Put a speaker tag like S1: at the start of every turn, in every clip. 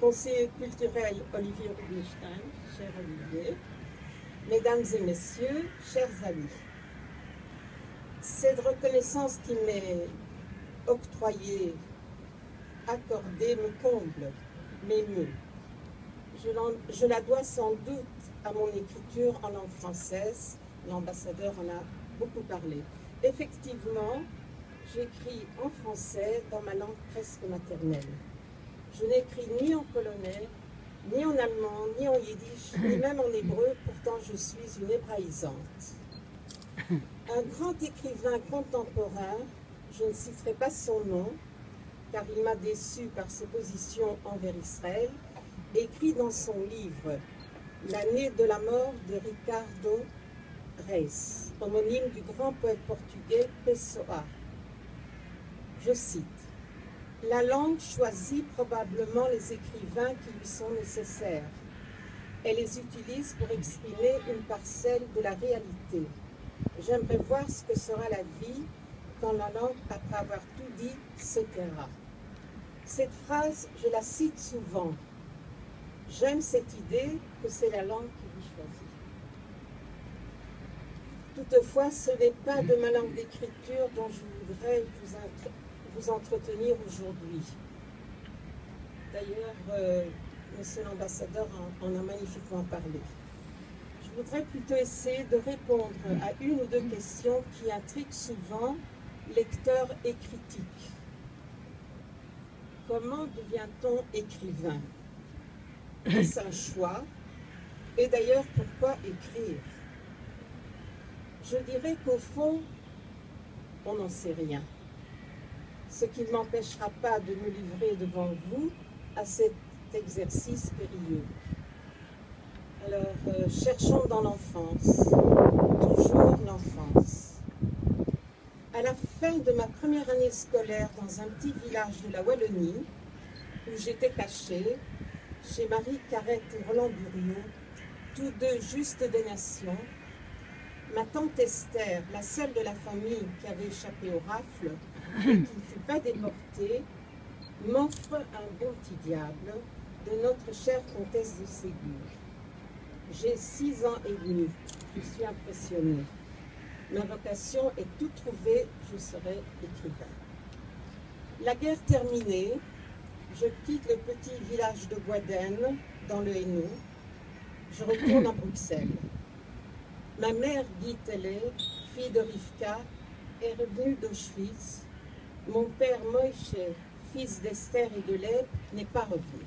S1: conseiller culturel Olivier Rubinstein, cher Olivier, mesdames et messieurs, chers amis, cette reconnaissance qui m'est octroyée, accordée, me comble, m'émeut. Je la dois sans doute à mon écriture en langue française. L'ambassadeur en a beaucoup parlé. Effectivement, j'écris en français dans ma langue presque maternelle. Je n'écris ni en polonais, ni en allemand, ni en yiddish, ni même en hébreu, pourtant je suis une hébraïsante. Un grand écrivain contemporain, je ne citerai pas son nom, car il m'a déçu par ses positions envers Israël, écrit dans son livre « L'année de la mort de Ricardo Reis », homonyme du grand poète portugais Pessoa. Je cite « La langue choisit probablement les écrivains qui lui sont nécessaires. Elle les utilise pour exprimer une parcelle de la réalité. J'aimerais voir ce que sera la vie quand la langue, après avoir tout dit, se taira. » Cette phrase, je la cite souvent. J'aime cette idée que c'est la langue qui vous choisit. Toutefois, ce n'est pas de ma langue d'écriture dont je voudrais vous entretenir aujourd'hui. D'ailleurs, monsieur l'ambassadeur en a magnifiquement parlé. Je voudrais plutôt essayer de répondre à une ou deux questions qui intriguent souvent lecteurs et critiques. Comment devient-on écrivain? Est-ce un choix? Et d'ailleurs, pourquoi écrire? Je dirais qu'au fond, on n'en sait rien. Ce qui ne m'empêchera pas de me livrer devant vous à cet exercice périlleux. Alors, cherchons dans l'enfance, toujours l'enfance. À la fin de ma première année scolaire dans un petit village de la Wallonie, où j'étais cachée, chez Marie Carrette et Roland Buriot, tous deux justes des nations, ma tante Esther, la seule de la famille qui avait échappé au rafle et qui ne fut pas déportée, m'offre un bon petit diable de notre chère comtesse de Ségur. J'ai 6 ans et demi, je suis impressionnée. Ma vocation est toute trouvée, je serai écrivain. La guerre terminée, je quitte le petit village de Boisdaine, dans le Hainaut. Je retourne à Bruxelles. Ma mère, Guy Tellet, fille de Rivka, est revenue d'Auschwitz. Mon père, Moïse, fils d'Esther et de Lève, n'est pas revenu.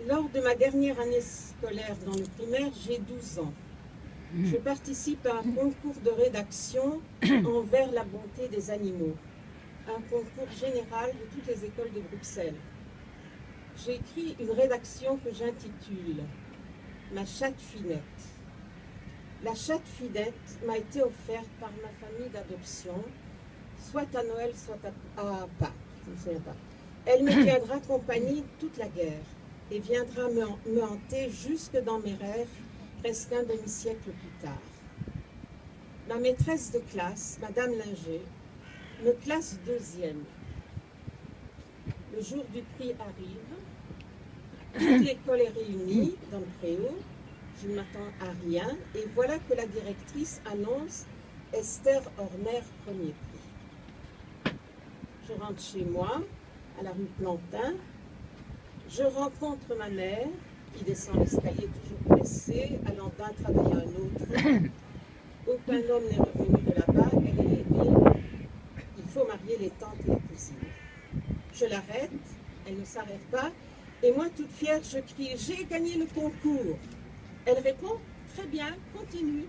S1: Lors de ma dernière année scolaire dans le primaire, j'ai 12 ans. Je participe à un concours de rédaction envers la bonté des animaux, un concours général de toutes les écoles de Bruxelles. J'ai écrit une rédaction que j'intitule « Ma chatte Finette ». La chatte Finette m'a été offerte par ma famille d'adoption, soit à Noël, soit à Pâques, je ne me souviens pas. Elle me tiendra compagnie toute la guerre et viendra me hanter jusque dans mes rêves, presque un demi-siècle plus tard. Ma maîtresse de classe, Madame Linger, me classe 2e. Le jour du prix arrive, toute l'école est réunie dans le préau, je ne m'attends à rien, et voilà que la directrice annonce Esther Horner, premier prix. Je rentre chez moi, à la rue Plantin, je rencontre ma mère, qui descend l'escalier toujours pressée, allant d'un travail à un autre. Aucun homme n'est revenu de là-bas, elle est aidée. Il faut marier les tantes et les cousines. Je l'arrête, elle ne s'arrête pas, et moi, toute fière, je crie « J'ai gagné le concours !» Elle répond « Très bien, continue !»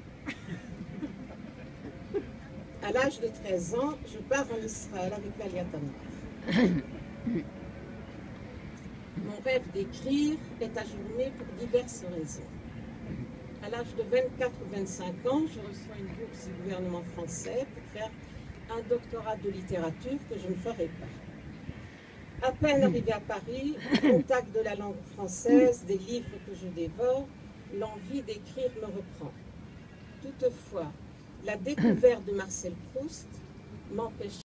S1: À l'âge de 13 ans, je pars en Israël avec l'Aliyat Amar. Mon rêve d'écrire est ajourné pour diverses raisons. À l'âge de 24 ou 25 ans, je reçois une bourse du gouvernement français pour faire un doctorat de littérature que je ne ferai pas. À peine arrivé à Paris, au contact de la langue française, des livres que je dévore, l'envie d'écrire me reprend. Toutefois, la découverte de Marcel Proust m'empêche